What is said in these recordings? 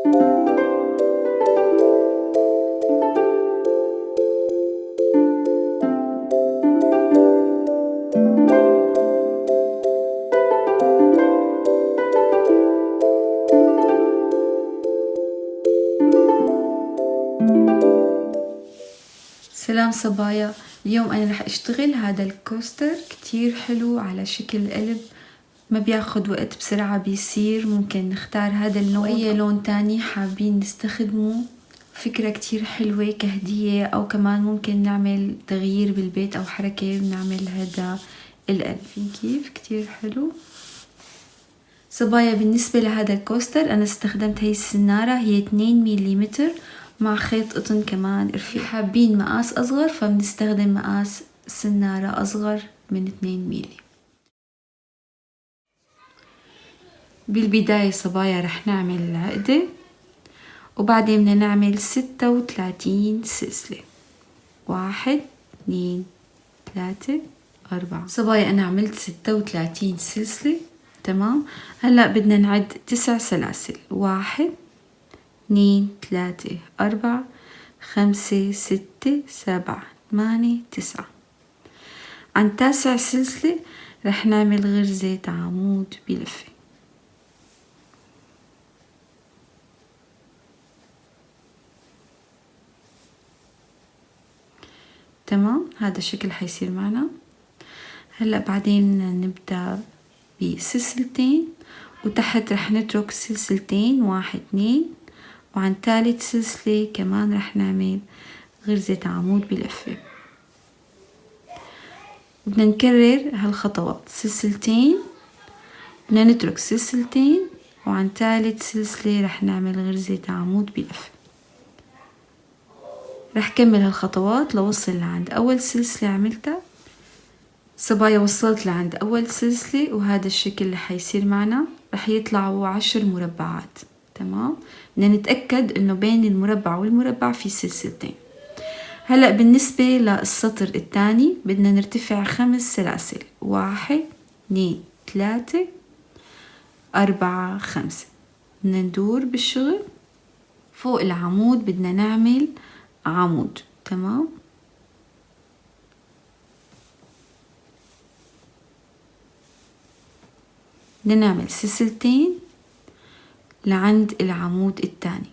سلام صبايا، اليوم أنا رح أشتغل هذا الكوستر كتير حلو على شكل قلب، ما بياخد وقت، بسرعة بيصير. ممكن نختار هذا اللون أي لون تاني حابين نستخدمه. فكرة كتير حلوة كهدية، أو كمان ممكن نعمل تغيير بالبيت أو حركة بنعمل هذا القلب. كيف كتير حلو صبايا. بالنسبة لهذا الكوستر أنا استخدمت هاي السنارة، هي 2 مليمتر مع خيط قطن كمان رفيع. حابين مقاس أصغر فبنستخدم مقاس سنارة أصغر من 2 ميلي. بالبداية صبايا رح نعمل العقدة، وبعدين بدنا نعمل 36 سلسلة. 1 2 3 4 صبايا أنا عملت 36 سلسلة. تمام. هلأ بدنا نعد 9 سلاسل. 1 2 3 4 5 6 7 8 9. عن 9 سلسلة رح نعمل غرزة عمود بلفة. تمام. هذا الشكل حيصير معنا. هلأ بعدين نبدأ بسلسلتين، وتحت رح نترك سلسلتين 1 2، وعن ثالث سلسلة كمان رح نعمل غرزة عمود بلفة. بدنا نكرر هالخطوات، سلسلتين، بدنا نترك سلسلتين، وعن ثالث سلسلة رح نعمل غرزة عمود بلفة. رح كمل هالخطوات لوصل لعند أول سلسلة عملتها. صبايا وصلت لعند أول سلسلة، وهذا الشكل اللي حيصير معنا. رح يطلعوا 10 مربعات. تمام. بدنا نتأكد إنه بين المربع والمربع في سلسلتين. هلأ بالنسبة للسطر الثاني بدنا نرتفع 5 سلاسل. 1 2 3 4 5. بدنا ندور بالشغل. فوق العمود بدنا نعمل عمود. تمام. بدنا نعمل سلسلتين لعند العمود الثاني.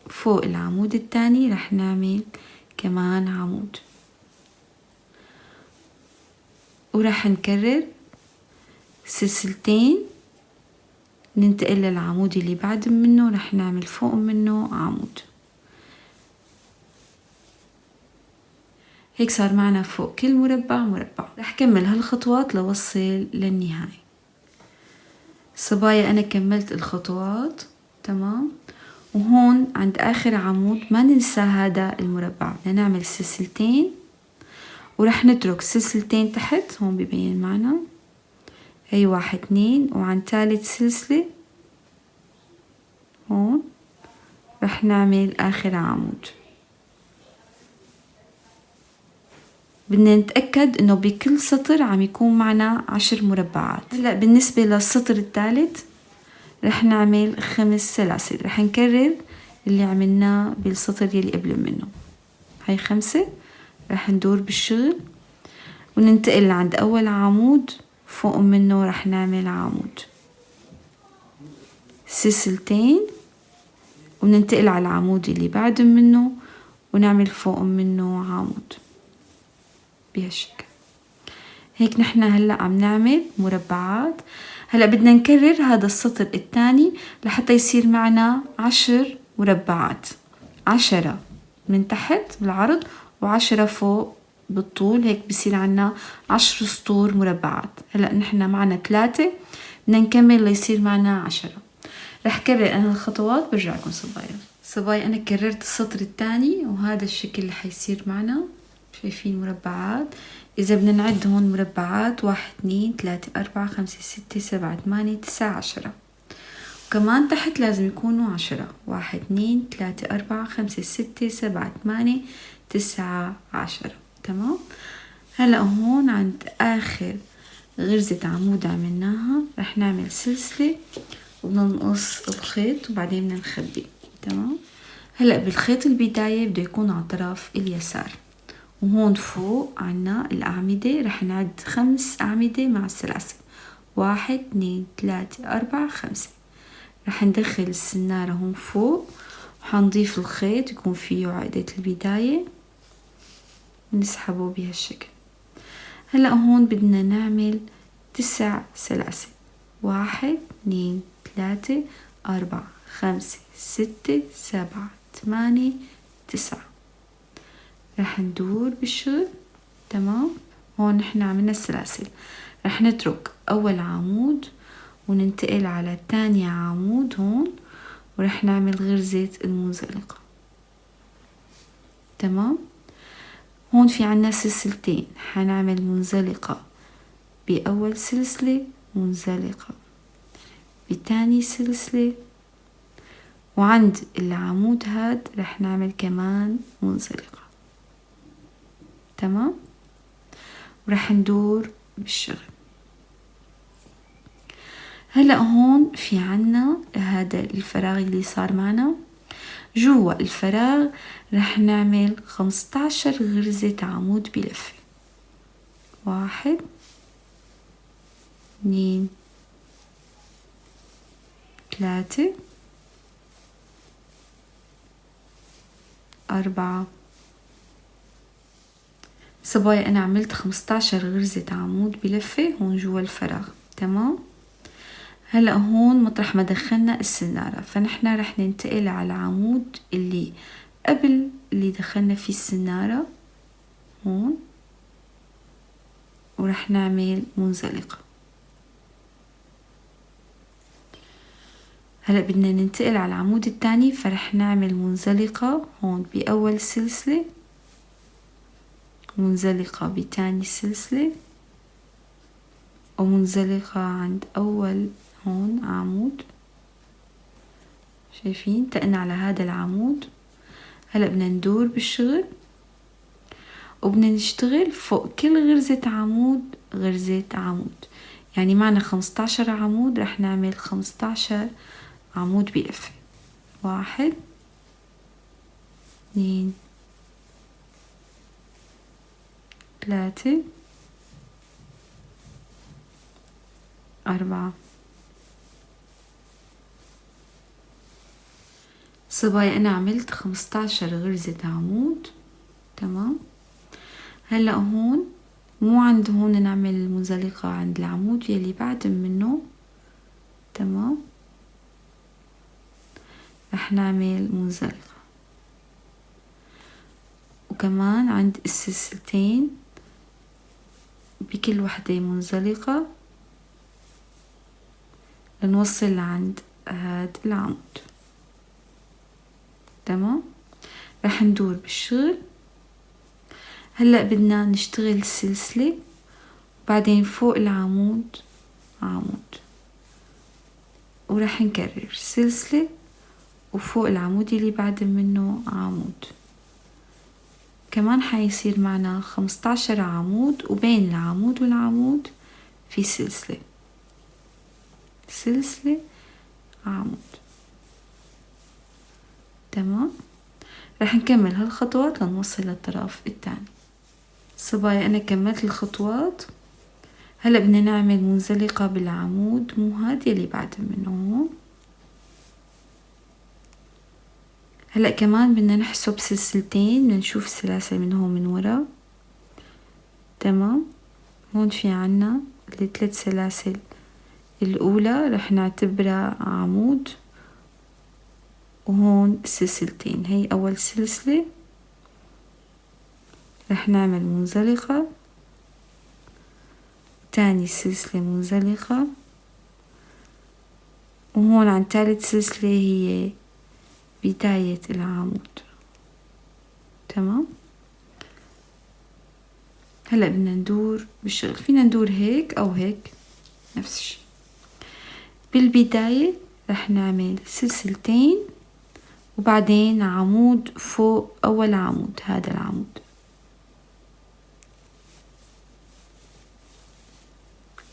فوق العمود الثاني رح نعمل كمان عمود، ورح نكرر سلسلتين، ننتقل للعمود اللي بعد منه، رح نعمل فوق منه عمود. هيك صار معنا فوق كل مربع مربع. رح كمل هالخطوات لوصل للنهاية. صبايا أنا كملت الخطوات. تمام. وهون عند آخر عمود ما ننسى هذا المربع، بدنا نعمل سلسلتين، ورح نترك سلسلتين تحت. هون ببين معنا هي 1 2، وعن ثالث سلسلة هون رح نعمل آخر عمود. بدنا نتأكد إنه بكل سطر عم يكون معنا 10 مربعات. هلا بالنسبة للسطر الثالث رح نعمل 5 سلاسل. رح نكرر اللي عملناه بالسطر يلي قبل منه. هاي 5. رح ندور بالشغل وننتقل عند أول عمود، فوق منه رح نعمل عمود، سلسلتين، وننتقل على العمود اللي بعد منه ونعمل فوق منه عمود بهالشكل. هيك نحن هلأ عم نعمل مربعات. هلأ بدنا نكرر هذا السطر الثاني لحتى يصير معنا 10 مربعات. 10 من تحت بالعرض و10 فوق بالطول. هيك بصير عنا 10 سطور مربعات. هلأ نحن معنا 3، بدنا نكمل ليصير معنا 10. رح كرر أنا الخطوات برجعكم صبايا أنا كررت السطر الثاني، وهذا الشكل اللي حيصير معنا. شايفين مربعات؟ إذا بدنا نعد هون مربعات 1 2 3 4 5 6 7 8 9 10، وكمان تحت لازم يكونوا 10. 1 2 3 4 5 6 7 8 9 10. تمام. هلأ هون عند آخر غرزة عمود عملناها رح نعمل سلسلة وبنقص الخيط، وبعدين بدنا نخبي. تمام. هلأ بالخيط البداية بده يكون على طرف اليسار، وهون فوق عنا الأعمدة رح نعد 5 أعمدة مع السلاسل، 1 2 3 4 5. رح ندخل السنارة هون فوق وحنضيف الخيط يكون فيه عقدة البداية ونسحبه بهالشكل. هلأ هون بدنا نعمل 9 سلاسل، 1 2 3 4 5 6 7 8 9. رح ندور بالشغل. تمام. هون نحن عملنا السلاسل، رح نترك أول عمود وننتقل على تاني عمود هون، ورح نعمل غرزة المنزلقة. تمام. هون في عنا سلسلتين، حنعمل منزلقة بأول سلسلة، منزلقة بتاني سلسلة، وعند العمود هاد رح نعمل كمان منزلقة. تمام. ورح ندور بالشغل. هلأ هون في عنا هذا الفراغ اللي صار معنا، جوا الفراغ رح نعمل 15 غرزة عمود بلفة، 1 2 3 4. صبايا أنا عملت 15 غرزة عمود بلفة هون جوا الفراغ. تمام. هلأ هون مطرح ما دخلنا السنارة، فنحنا رح ننتقل على العمود اللي قبل اللي دخلنا فيه السنارة هون، ورح نعمل منزلقة. هلأ بدنا ننتقل على العمود الثاني، فرح نعمل منزلقة هون بأول سلسلة، منزلقة بتاني سلسلة، ومنزلقة عند أول هون عمود. شايفين تقنا على هذا العمود. هلأ بدنا ندور بالشغل وبدنا نشتغل فوق كل غرزة عمود غرزة عمود، يعني معنا 15 عمود رح نعمل 15 عمود بلفة، 1 2 3 4. صبايا أنا عملت 15 غرزة عمود. تمام. هلأ هون مو عند هون نعمل المنزلقة، عند العمود يلي بعد منه. تمام. رح نعمل منزلقة، وكمان عند السلسلتين بكل وحدة منزلقة لنوصل لعند هاد العمود. تمام. رح ندور بالشغل. هلأ بدنا نشتغل سلسلة، بعدين فوق العمود عمود، ورح نكرر سلسلة وفوق العمود اللي بعد منه عمود. كمان حيصير معنا 15 عمود، وبين العمود والعمود في سلسلة، سلسلة عمود. تمام. رح نكمل هالخطوات لنوصل للطرف الثاني. صبايا أنا كملت الخطوات. هلأ بدنا نعمل منزلقة بالعمود مو هاد يلي بعد منه هون. هلأ كمان بدنا نحسب سلسلتين، بدنا نشوف السلاسل من هون من ورا. تمام. هون في عنا ال3 سلاسل، الأولى رح نعتبرها عمود، وهون سلسلتين، هي أول سلسلة رح نعمل منزلقة، تاني سلسلة منزلقة، وهون عن ثالث سلسلة هي بداية العمود. تمام. هلأ بدنا ندور بالشغل، فينا ندور هيك أو هيك نفس الشي. بالبداية رح نعمل سلسلتين وبعدين عمود فوق أول عمود، هذا العمود،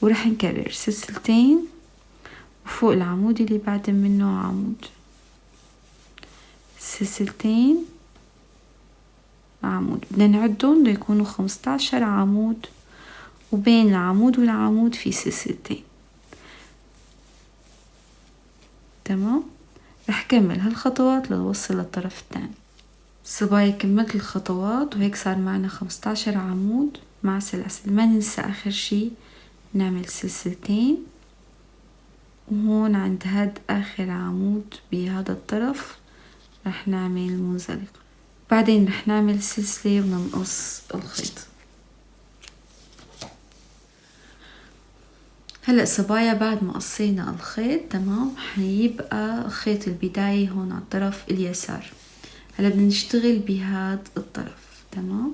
ورح نكرر سلسلتين وفوق العمود اللي بعد منه عمود. سلسلتين عمود، بدنا نعدهم ليكونوا 15 عمود، وبين العمود والعمود في سلسلتين. تمام. رح كمل هالخطوات لنوصل للطرف الثاني. صبايا كملت الخطوات وهيك صار معنا 15 عمود مع سلاسل. ما ننسى آخر شي نعمل سلسلتين، وهون عند هاد آخر عمود بهذا الطرف رح نعمل منزلقة. بعدين رح نعمل سلسلة وننقص الخيط. هلأ صبايا بعد ما قصينا الخيط تمام، حيبقى خيط البداية هون على الطرف اليسار. هلا بدنا نشتغل بهاد الطرف. تمام.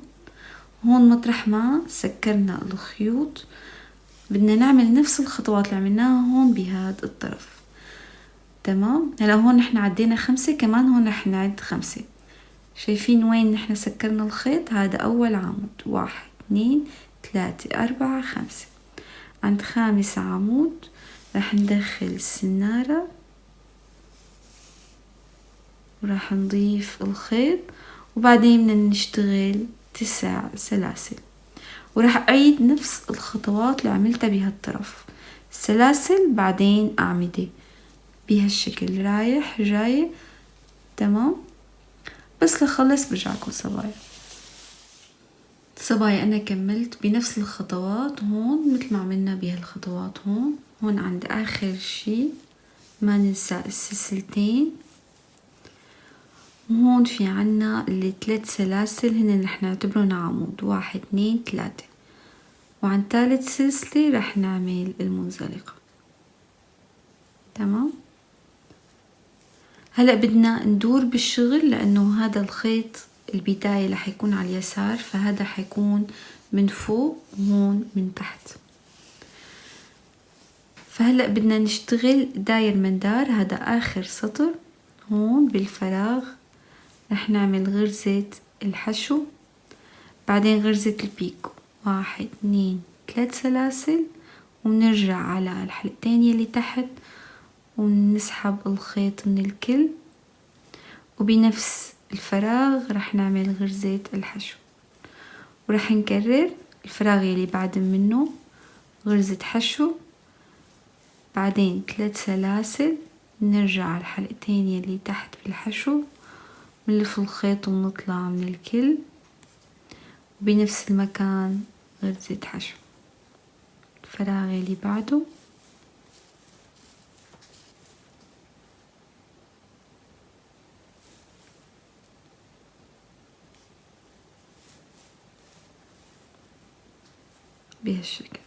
هون مطرح ما سكرنا الخيوط بدنا نعمل نفس الخطوات اللي عملناها هون بهاد الطرف. تمام. هلا هون نحن عدينا 5، كمان هون رح نعد 5. شايفين وين نحن سكرنا الخيط؟ هذا أول عمود، 1 2 3 4 5. عند 5 عمود رح ندخل السنارة وراح نضيف الخيط، وبعدين بدنا نشتغل 9 سلاسل، وراح أعيد نفس الخطوات اللي عملتها بهالطرف، سلاسل بعدين أعمدة بهالشكل رايح جاي. تمام. بس لخلص برجعكم صبايا أنا كملت بنفس الخطوات هون مثل ما عملنا بهالخطوات هون عند آخر شي ما ننسى السلسلتين، وهون في عنا اللي 3 سلاسل هن رح نعتبرهم عمود، 1 2 3، وعند ثالث سلسلة رح نعمل المنزلقة. تمام. هلأ بدنا ندور بالشغل لأنه هذا الخيط البداية رح يكون على اليسار، فهذا حيكون من فوق وهون من تحت. فهلأ بدنا نشتغل داير من دار. هذا آخر سطر هون بالفراغ رح نعمل غرزة الحشو، بعدين غرزة البيكو، 1 2 3 سلاسل، ونرجع على الحلقتين يلي تحت ونسحب الخيط من الكل، وبنفس الفراغ رح نعمل غرزة الحشو، ورح نكرر الفراغ يلي بعد منه غرزة حشو، بعدين 3 سلاسل، نرجع على الحلقتين يلي تحت بالحشو، نلف الخيط ونطلع من الكل، وبنفس المكان غرزة حشو. الفراغ يلي بعده بهالشكل.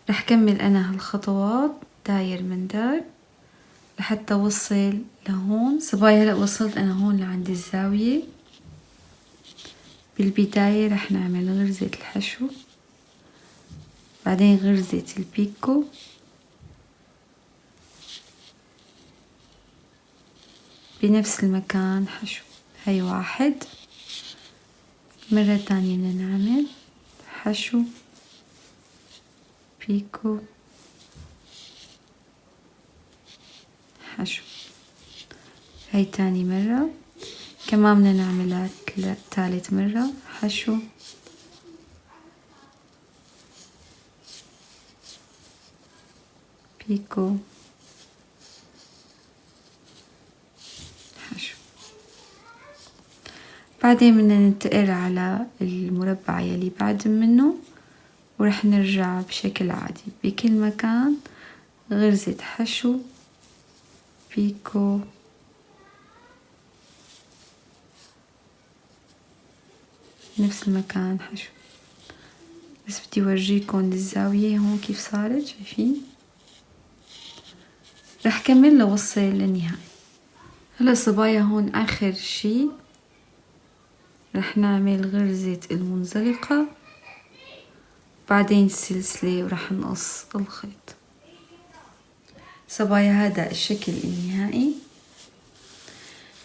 رح كمل أنا هالخطوات داير من دار لحتى وصل لهون. صبايا هلأ وصلت أنا هون لعند الزاوية. بالبداية رح نعمل غرزة الحشو، بعدين غرزة البيكو، بنفس المكان حشو. هاي 1. مرة تانية بدنا نعمل حشو بيكو حشو. هاي تاني مرة، كمان بدنا نعملها ثالث مرة حشو بيكو حشو. بعدين بدنا ننتقل على المربع يلي بعد منه، ورح نرجع بشكل عادي بكل مكان غرزة حشو بيكو نفس المكان حشو. بس بدي اورجيكم الزاوية هون كيف صارت، شايفين؟ رح كمل لوصل للنهاية. هلا صبايا هون آخر شي رح نعمل غرزة المنزلقة، بعدين السلسلة، ورح نقص الخيط. صبايا هذا الشكل النهائي.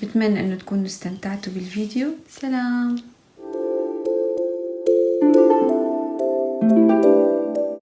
بتمنى انه تكونوا استمتعتوا بالفيديو. سلام.